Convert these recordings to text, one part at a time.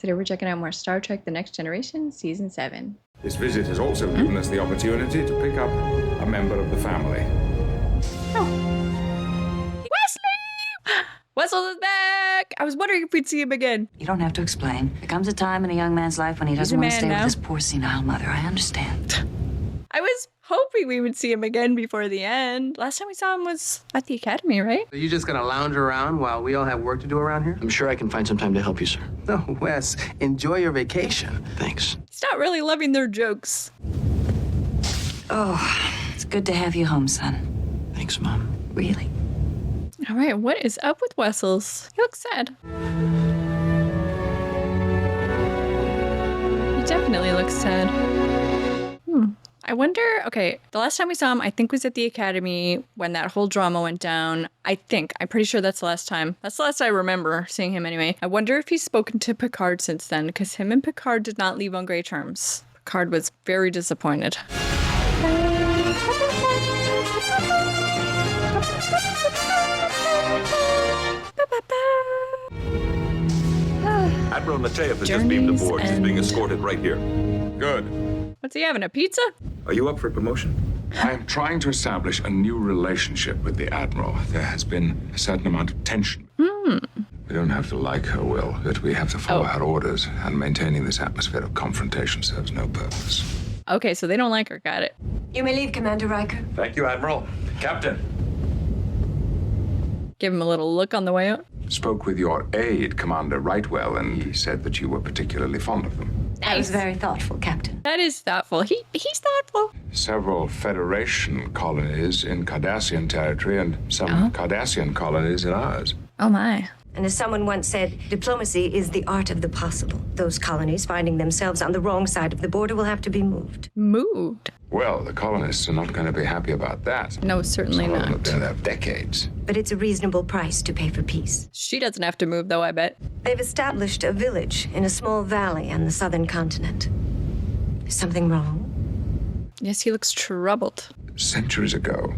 Today we're checking out more Star Trek The Next Generation, Season 7. This visit has also given us the opportunity to pick up a member of the family. Wesley! Wessel is back! I was wondering if we'd see him again. You don't have to explain. There comes a time in a young man's life when he doesn't want to stay now. with his poor senile mother. I understand. I was hoping we would see him again before the end. Last time we saw him was at the academy, right? Are you just gonna lounge around while we all have work to do around here? I'm sure I can find some time to help you, sir. No, Wes, enjoy your vacation. Thanks. He's not really loving their jokes. Oh, it's good to have you home, son. Thanks, Mom. Really. All right, what is up with Wessels? He looks sad. He definitely looks sad. I wonder, okay, the last time we saw him, I think was at the academy when that whole drama went down. I'm pretty sure that's the last time. That's the last I remember seeing him anyway. I wonder if he's spoken to Picard since then, because him and Picard did not leave on great terms. Picard was very disappointed. Admiral Mateev has just beamed aboard. She's being escorted right here. Good. What's he having, a pizza? Are you up for promotion? I am trying to establish a new relationship with the Admiral. There has been a certain amount of tension. We don't have to like her, Will, but we have to follow her orders, and maintaining this atmosphere of confrontation serves no purpose. Okay, so they don't like her, got it. You may leave, Commander Riker. Thank you, Admiral. Captain. Give him a little look on the way out. Spoke with your aide, Commander Rightwell, and he said that you were particularly fond of them. That was very thoughtful, Captain. That is thoughtful. He's thoughtful. Several Federation colonies in Cardassian territory and some Cardassian colonies in ours. Oh my. And as someone once said, diplomacy is the art of the possible. Those colonies finding themselves on the wrong side of the border will have to be moved. Moved. Well, the colonists are not going to be happy about that. No, certainly Some of them have not. been there decades. But it's a reasonable price to pay for peace. She doesn't have to move, though, I bet. They've established a village in a small valley on the southern continent. Is something wrong? Yes, he looks troubled. Centuries ago,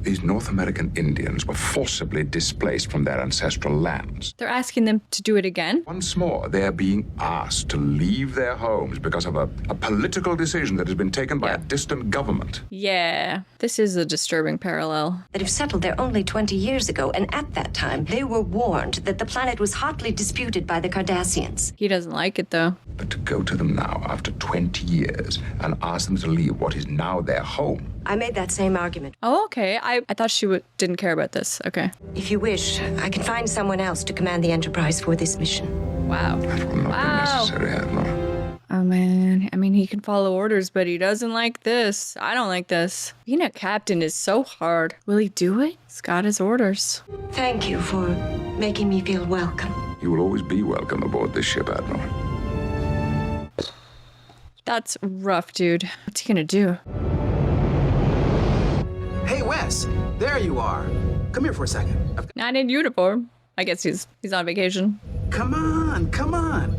these North American Indians were forcibly displaced from their ancestral lands. They're asking them to do it again? Once more, they're being asked to leave their homes because of a political decision that has been taken by a distant government. Yeah, this is a disturbing parallel. That have settled there only 20 years ago, and at that time, they were warned that the planet was hotly disputed by the Cardassians. He doesn't like it, though. But to go to them now, after 20 years, and ask them to leave what is now their home. I made that same argument. Oh, okay. I thought she didn't care about this. Okay. If you wish, I can find someone else to command the Enterprise for this mission. Wow. That will not be necessary, Admiral. Oh, man. I mean, he can follow orders, but he doesn't like this. I don't like this. Being a captain is so hard. Will he do it? He's got his orders. Thank you for making me feel welcome. You will always be welcome aboard this ship, Admiral. That's rough, dude. What's he gonna do? Hey, Wes, there you are. Come here for a second. Not in uniform. I guess he's on vacation. Come on, come on.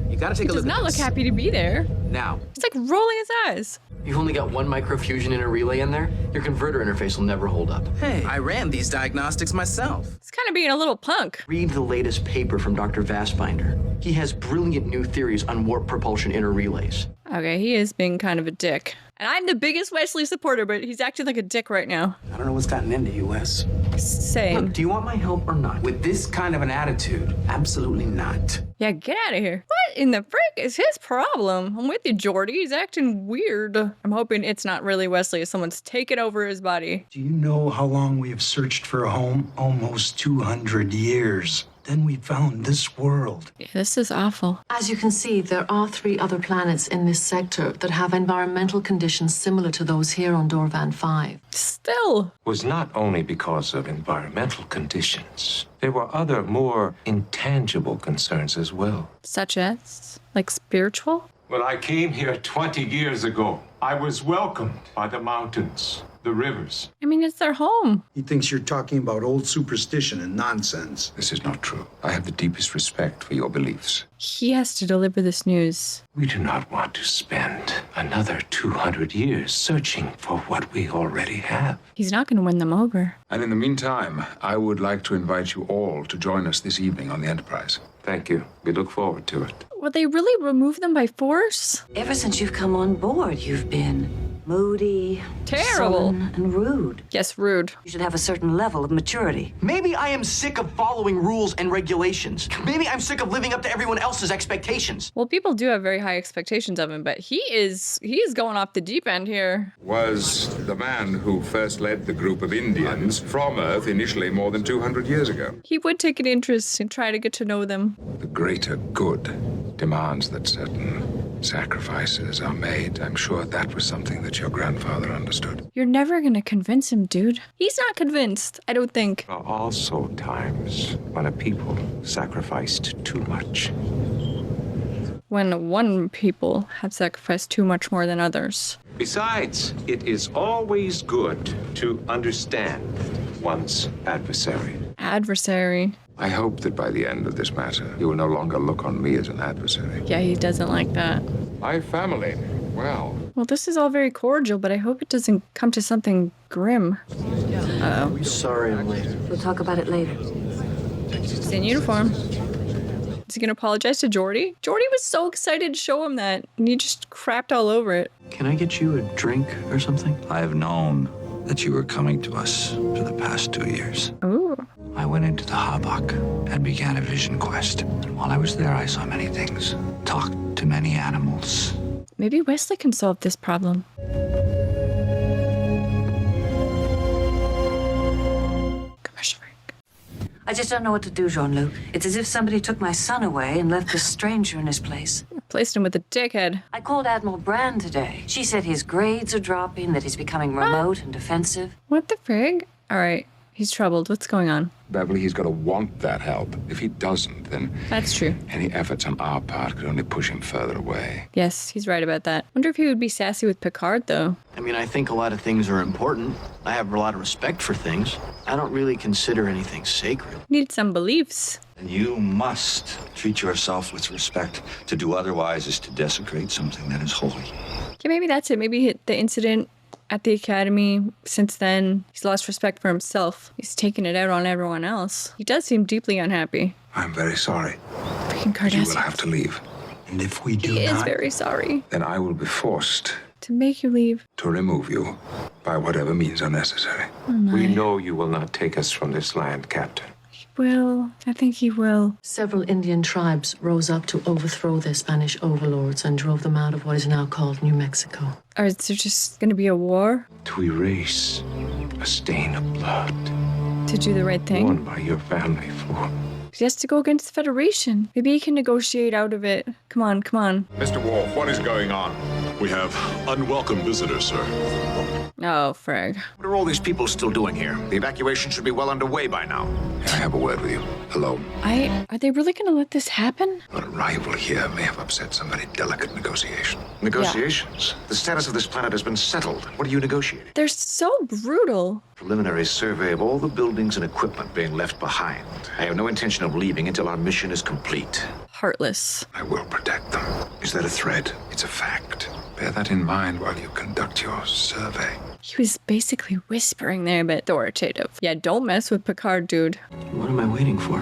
You gotta take He a does look not at look this. happy to be there. Now, He's like rolling his eyes. You've only got one microfusion in a relay in there? Your converter interface will never hold up. hey, I ran these diagnostics myself. He's kind of being a little punk. Read the latest paper from Dr. Vastbinder. He has brilliant new theories on warp propulsion inner relays. Okay, he is being kind of a dick. And I'm the biggest Wesley supporter, but he's acting like a dick right now. I don't know what's gotten into you, Wes. Same. Look, do you want my help or not? With this kind of an attitude, absolutely not. Yeah, get out of here. What in the frick is his problem? I'm with you, Jordy. He's acting weird. I'm hoping it's not really Wesley. Someone's taken over his body. Do you know how long we have searched for a home? Almost 200 years. Then we found this world. Yeah, this is awful. As you can see, there are 3 other planets in this sector that have environmental conditions similar to those here on Dorvan 5. Still. Was not only because of environmental conditions. There were other, more intangible concerns as well. Such as? Like spiritual? When I came here 20 years ago, I was welcomed by the mountains, The rivers. I mean, it's their home. He thinks you're talking about old superstition and nonsense. This is not true. I have the deepest respect for your beliefs. He has to deliver this news. We do not want to spend another 200 years searching for what we already have. He's not going to win them over. And in the meantime, I would like to invite you all to join us this evening on the Enterprise. Thank you. We look forward to it. Will they really remove them by force? Ever since you've come on board, you've been moody, Terrible. sullen, and rude. Yes, rude. You should have a certain level of maturity. Maybe I am sick of following rules and regulations. Maybe I'm sick of living up to everyone else's expectations. Well, people do have very high expectations of him, but he is going off the deep end here. Was the man who first led the group of Indians from Earth initially more than 200 years ago. He would take an interest and try to get to know them. The greater good demands that certain sacrifices are made. I'm sure that was something that your grandfather understood. You're never going to convince him, dude. He's not convinced, I don't think. There are also times when a people sacrificed too much. When one people have sacrificed too much more than others. Besides, it is always good to understand one's adversary. Adversary. I hope that by the end of this matter, you will no longer look on me as an adversary. Yeah, he doesn't like that. My family, well, Well, this is all very cordial, but I hope it doesn't come to something grim. Uh-oh. Sorry I'm late. We'll talk about it later. He's in uniform. Is he going to apologize to Geordi? Geordi was so excited to show him that, and he just crapped all over it. Can I get you a drink or something? I have known that you were coming to us for the past 2 years. Ooh. I went into the Habak and began a vision quest. And while I was there, I saw many things, talked to many animals. Maybe Wesley can solve this problem. Commercial break. I just don't know what to do, Jean-Luc. It's as if somebody took my son away and left a stranger in his place. Replaced him with a dickhead. I called Admiral Brand today. She said his grades are dropping, that he's becoming remote and defensive. What the frig? All right, he's troubled. What's going on? Beverly, he's got to want that help. If he doesn't, then That's true. any efforts on our part could only push him further away. Yes, he's right about that. Wonder if he would be sassy with Picard, though. I mean, I think a lot of things are important. I have a lot of respect for things. I don't really consider anything sacred. Need some beliefs. And you must treat yourself with respect. To do otherwise is to desecrate something that is holy. Yeah, maybe that's it. Maybe the incident at the academy, since then, he's lost respect for himself. He's taken it out on everyone else. He does seem deeply unhappy. I'm very sorry. Freaking But you will Cardassian. have to leave. And if we do He is not, very sorry Then I will be forced to make you leave. to remove you by whatever means are necessary. We know you will not take us from this land, Captain. Will. I think he will. Several Indian tribes rose up to overthrow their Spanish overlords and drove them out of what is now called New Mexico. Or is there just going to be a war To erase a stain of blood to do the right thing? worn by your family for He has to go against the Federation. Maybe he can negotiate out of it. Come on, come on. Mr. Worf, what is going on? We have unwelcome visitors, sir. Oh, frag. What are all these people still doing here? The evacuation should be well underway by now. May I have a word with you? Alone. Are they really going to let this happen? Your arrival here may have upset some very delicate negotiation. Negotiations? The status of this planet has been settled. What are you negotiating? They're so brutal. Preliminary survey of all the buildings and equipment being left behind. I have no intention of leaving until our mission is complete. Heartless. I will protect them. Is that a threat? It's a fact. Bear that in mind while you conduct your survey. He was basically whispering there, but authoritative. Yeah, don't mess with Picard, dude. What am I waiting for?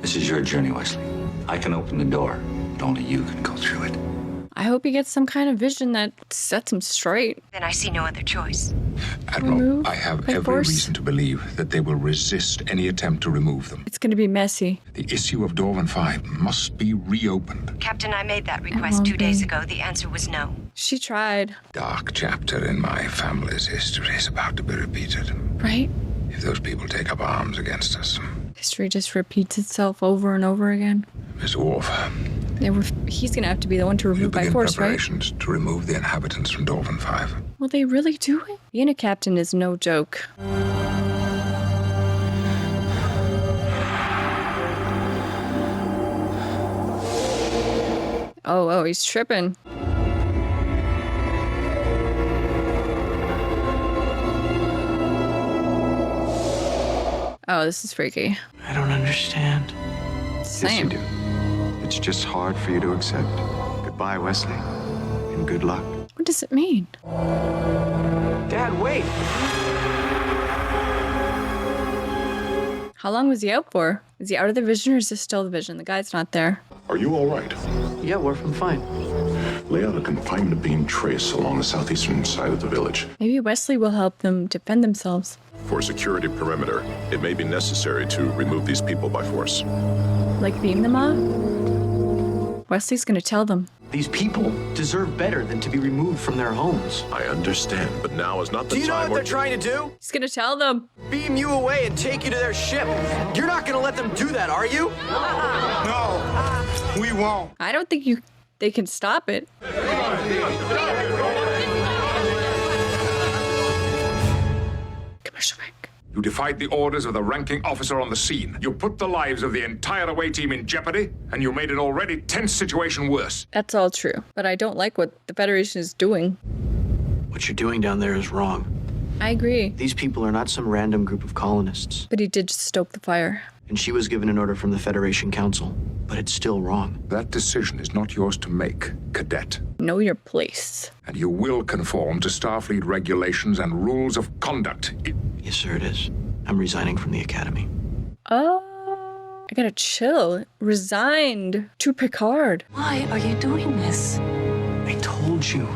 This is your journey, Wesley. I can open the door, but only you can go through it. I hope he gets some kind of vision that sets him straight. Then I see no other choice. Admiral, Remove I have by every force? reason to believe that they will resist any attempt to remove them. It's going to be messy. The issue of Dorvan 5 must be reopened. Captain, I made that request won't 2 days be. ago. The answer was no. She tried, Dark chapter in my family's history is about to be repeated. right? If those people take up arms against us, History just repeats itself over and over again. Mr. Worf, He's going to have to be the one to you remove by begin force, right? preparations to remove the inhabitants from Dorvan 5. Will they really do it? Being a captain is no joke. Oh, he's tripping. Oh, this is freaky. I don't understand. Same. Yes, you do. It's just hard for you to accept. Goodbye, Wesley, and good luck. What does it mean? Dad, wait! How long was he out for? Is he out of the vision or is this still the vision? The guy's not there. Are you all right? Yeah, I'm fine. Lay out a confinement beam trace along the southeastern side of the village. Maybe Wesley will help them defend themselves. For security perimeter, it may be necessary to remove these people by force. Like beam them off? Wesley's gonna tell them. These people deserve better than to be removed from their homes. I understand, but now is not the Do you know time. what they're trying to do? He's gonna tell them. Beam you away and take you to their ship. You're not gonna let them do that, are you? No, we won't. I don't think they can stop it. Commercial break. You defied the orders of the ranking officer on the scene. You put the lives of the entire away team in jeopardy, and you made an already tense situation worse. That's all true, but I don't like what the Federation is doing. What you're doing down there is wrong. I agree. These people are not some random group of colonists. But he did just stoke the fire. And she was given an order from the Federation Council. But it's still wrong. That decision is not yours to make, cadet. Know your place. And you will conform to Starfleet regulations and rules of conduct. Yes, sir, it is. I'm resigning from the Academy. Oh, I gotta chill. Resigned to Picard. Why are you doing this? I told you.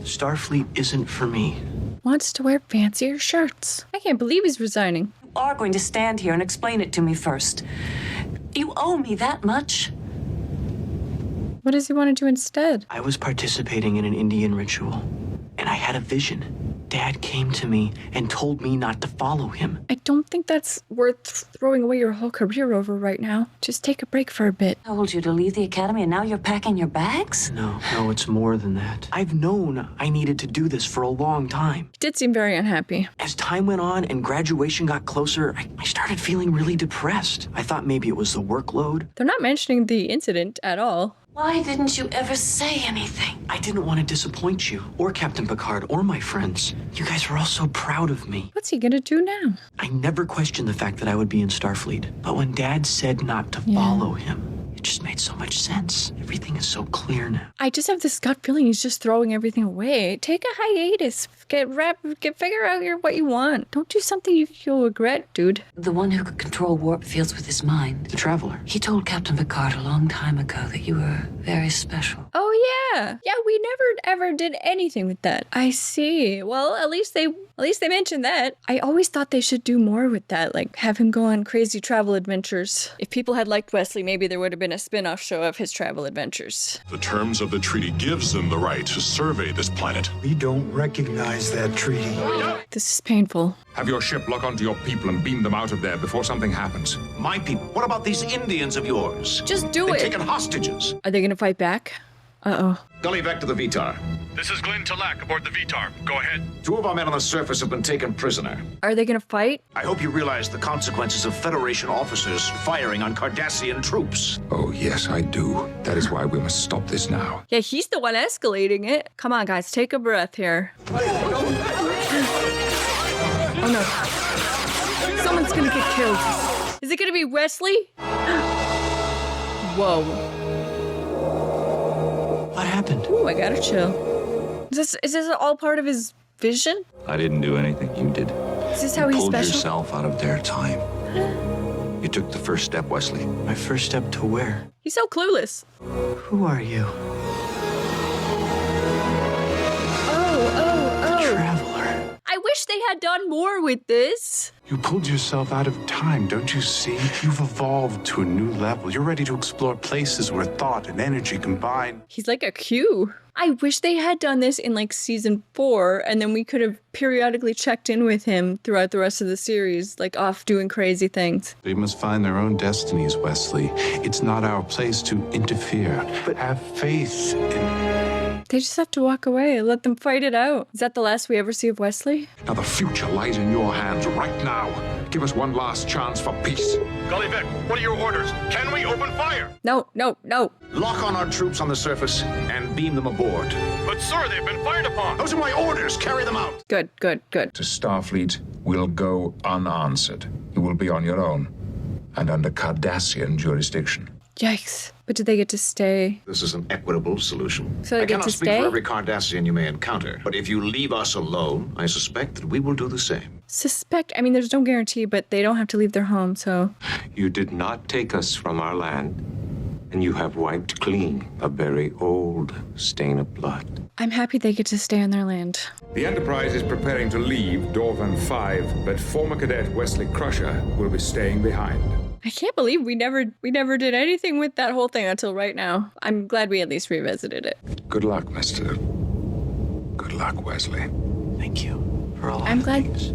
Starfleet isn't for me. Wants to wear fancier shirts. I can't believe he's resigning. You are going to stand here and explain it to me first. You owe me that much. What does he want to do instead? I was participating in an Indian ritual, and I had a vision. Dad came to me and told me not to follow him. I don't think that's worth throwing away your whole career over right now. Just take a break for a bit. I told you to leave the academy and now you're packing your bags? No, it's more than that. I've known I needed to do this for a long time. He did seem very unhappy. As time went on and graduation got closer, I started feeling really depressed. I thought maybe it was the workload. They're not mentioning the incident at all. Why didn't you ever say anything? I didn't want to disappoint you, or Captain Picard, or my friends. You guys were all so proud of me. What's he gonna do now? I never questioned the fact that I would be in Starfleet. But when Dad said not to follow him, it just made so much sense. Everything is so clear now. I just have this gut feeling he's just throwing everything away. Take a hiatus. Figure out what you want. Don't do something you'll regret, dude. The one who could control warp fields with his mind. The Traveler. He told Captain Picard a long time ago that you were very special. Oh yeah. Yeah, we never ever did anything with that. I see. Well, at least they mentioned that. I always thought they should do more with that, like have him go on crazy travel adventures. If people had liked Wesley, maybe there would have been a spin-off show of his travel adventures. The terms of the treaty gives them the right to survey this planet. We don't recognize that treaty. This is painful. Have your ship lock onto your people and beam them out of there before something happens. My people? What about these Indians of yours? Just do They've it. taken hostages. Are they gonna fight back? Uh-oh. Gully back to the Vitar. This is Glenn Talak aboard the Vitar. Go ahead. 2 of our men on the surface have been taken prisoner. Are they gonna fight? I hope you realize the consequences of Federation officers firing on Cardassian troops. Oh, yes, I do. That is why we must stop this now. Yeah, he's the one escalating it. Come on, guys, take a breath here. Oh no. Someone's gonna get killed. Is it gonna be Wesley? Whoa. What happened? Ooh, I gotta chill. Is this all part of his vision? I didn't do anything. You did. Is this how he's Pulled special? yourself out of their time. You took the first step, Wesley. My first step to where? He's so clueless. Who are you? Oh. Traveler. I wish they had done more with this. You pulled yourself out of time, don't you see? You've evolved to a new level. You're ready to explore places where thought and energy combine. He's like a Q. I wish they had done this in like season 4, and then we could have periodically checked in with him throughout the rest of the series, like off doing crazy things. They must find their own destinies, Wesley. It's not our place to interfere, but have faith in... They just have to walk away, let them fight it out. Is that the last we ever see of Wesley? Now the future lies in your hands right now. Give us one last chance for peace. Gully Vic, what are your orders? Can we open fire? No. Lock on our troops on the surface and beam them aboard. But sir, they've been fired upon. Those are my orders. Carry them out. Good. To Starfleet will go unanswered. You will be on your own and under Cardassian jurisdiction. Yikes. But did they get to stay? This is an equitable solution. So they I get cannot to speak stay? for every Cardassian you may encounter, but if you leave us alone, I suspect that we will do the same. I mean, there's no guarantee, but they don't have to leave their home, so. You did not take us from our land, and you have wiped clean a very old stain of blood. I'm happy they get to stay on their land. The Enterprise is preparing to leave Dorvan 5, but former cadet Wesley Crusher will be staying behind. I can't believe we never did anything with that whole thing until right now. I'm glad we at least revisited it. Good luck, Mister. Good luck, Wesley. Thank you for all I'm the glad. things.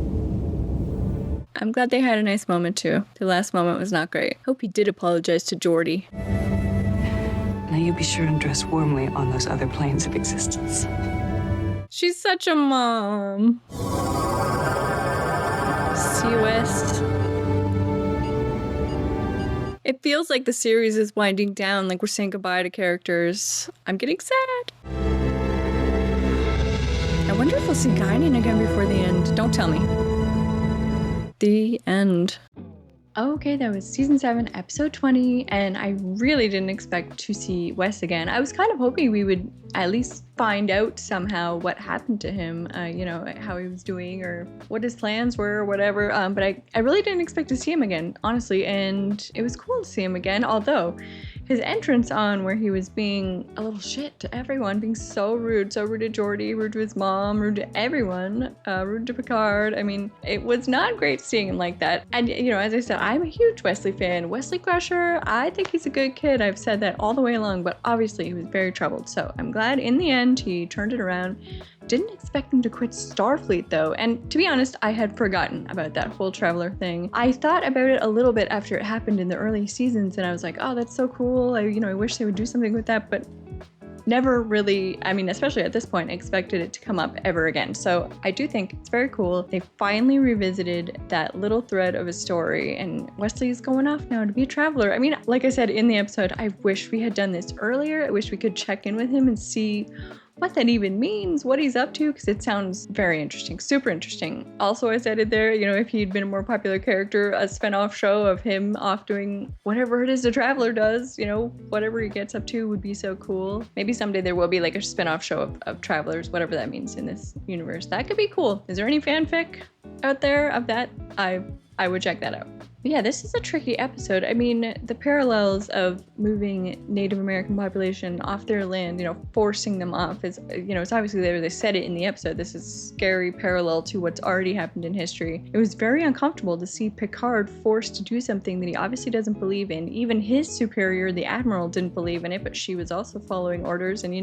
I'm glad they had a nice moment too. The last moment was not great. Hope he did apologize to Geordi. Now you be sure and dress warmly on those other planes of existence. She's such a mom. See you, West. It feels like the series is winding down, like we're saying goodbye to characters. I'm getting sad. I wonder if we'll see Guinan again before the end. Don't tell me. The end. Okay, that was season 7, episode 20, and I really didn't expect to see Wes again. I was kind of hoping we would at least find out somehow what happened to him, how he was doing or what his plans were or whatever, but I really didn't expect to see him again, honestly, and it was cool to see him again, although his entrance on where he was being a little shit to everyone, being so rude to Geordi, rude to his mom, rude to everyone, rude to Picard. I mean, it was not great seeing him like that. And, as I said, I'm a huge Wesley fan. Wesley Crusher, I think he's a good kid. I've said that all the way along, but obviously he was very troubled. So I'm glad in the end he turned it around. Didn't expect him to quit Starfleet though, and to be honest, I had forgotten about that whole Traveler thing. I thought about it a little bit after it happened in the early seasons, and I was like, oh, that's so cool. I wish they would do something with that, but never really, especially at this point, expected it to come up ever again. So I do think it's very cool. They finally revisited that little thread of a story, and Wesley's going off now to be a Traveler. Like I said in the episode, I wish we had done this earlier. I wish we could check in with him and see what that even means, what he's up to, because it sounds very interesting, super interesting. Also, I said it there, if he'd been a more popular character, a spin-off show of him off doing whatever it is a Traveler does, whatever he gets up to would be so cool. Maybe someday there will be like a spin-off show of Travelers, whatever that means in this universe. That could be cool. Is there any fanfic out there of that? I would check that out. But yeah, this is a tricky episode. The parallels of moving Native American population off their land, forcing them off is, it's obviously there. They said it in the episode. This is a scary parallel to what's already happened in history. It was very uncomfortable to see Picard forced to do something that he obviously doesn't believe in. Even his superior, the Admiral, didn't believe in it, but she was also following orders. And,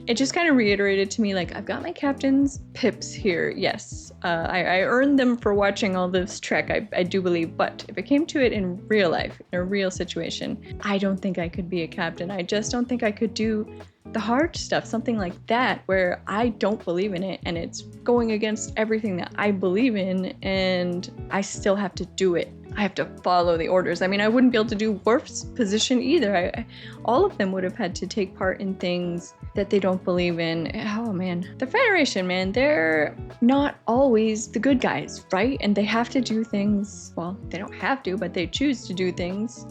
it just kind of reiterated to me, like, I've got my captain's pips here. Yes, I earned them for watching all this Trek, I do believe, but if it came to it in real life, in a real situation, I don't think I could be a captain. I just don't think I could do the hard stuff, something like that, where I don't believe in it and it's going against everything that I believe in, and I still have to do it. I have to follow the orders. I wouldn't be able to do Worf's position either. All of them would have had to take part in things that they don't believe in. Oh man, the Federation, man, they're not always the good guys, right? And they have to do things, well, they don't have to, but they choose to do things.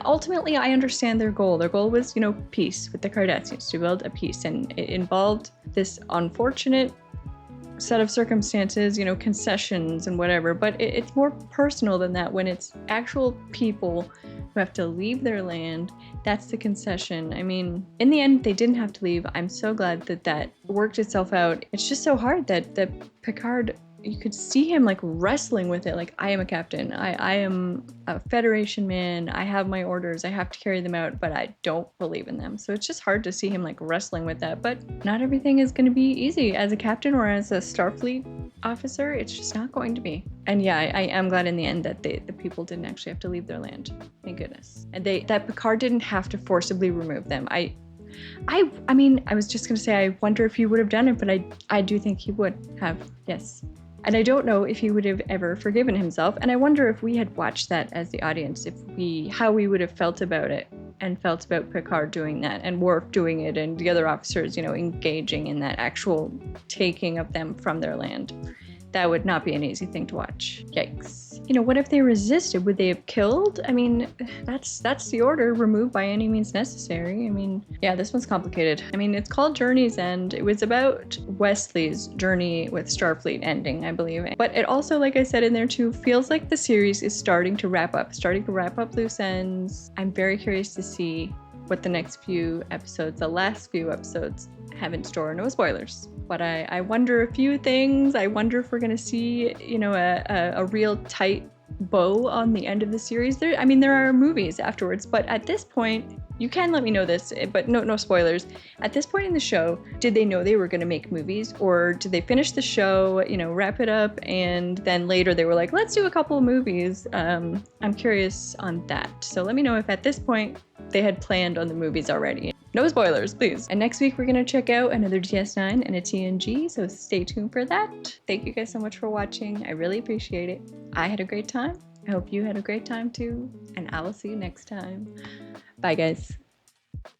Ultimately, I understand their goal. Their goal was, peace with the Cardassians, to build a peace, and it involved this unfortunate set of circumstances, concessions and whatever, but it's more personal than that. When it's actual people who have to leave their land, that's the concession. In the end, they didn't have to leave. I'm so glad that worked itself out. It's just so hard that Picard, you could see him like wrestling with it, like, I am a captain, I am a Federation man, I have my orders, I have to carry them out, but I don't believe in them. So it's just hard to see him like wrestling with that, but not everything is going to be easy as a captain or as a Starfleet officer. It's just not going to be. And yeah, I am glad in the end that the people didn't actually have to leave their land. Thank goodness. And that Picard didn't have to forcibly remove them. I was just going to say, I wonder if he would have done it, but I do think he would have. Yes. And I don't know if he would have ever forgiven himself. And I wonder if we had watched that as the audience, how we would have felt about it and felt about Picard doing that and Worf doing it and the other officers, engaging in that actual taking of them from their land. That would not be an easy thing to watch. Yikes. What if they resisted? Would they have killed? I mean, that's the order, remove by any means necessary. I mean, yeah, this one's complicated. I mean, it's called Journey's End. It was about Wesley's journey with Starfleet ending, I believe. But it also, like I said in there too, feels like the series is starting to wrap up loose ends. I'm very curious to see what the next few episodes, the last few episodes, have in store. No spoilers. But I wonder a few things. I wonder if we're going to see, a real tight bow on the end of the series. There are movies afterwards, but at this point, you can let me know this, but no spoilers. At this point in the show, did they know they were going to make movies, or did they finish the show, wrap it up, and then later they were like, let's do a couple of movies? I'm curious on that. So let me know if at this point they had planned on the movies already. No spoilers, please. And next week we're going to check out another DS9 and a TNG, so stay tuned for that. Thank you guys so much for watching. I really appreciate it. I had a great time. I hope you had a great time too, and I will see you next time. Bye, guys.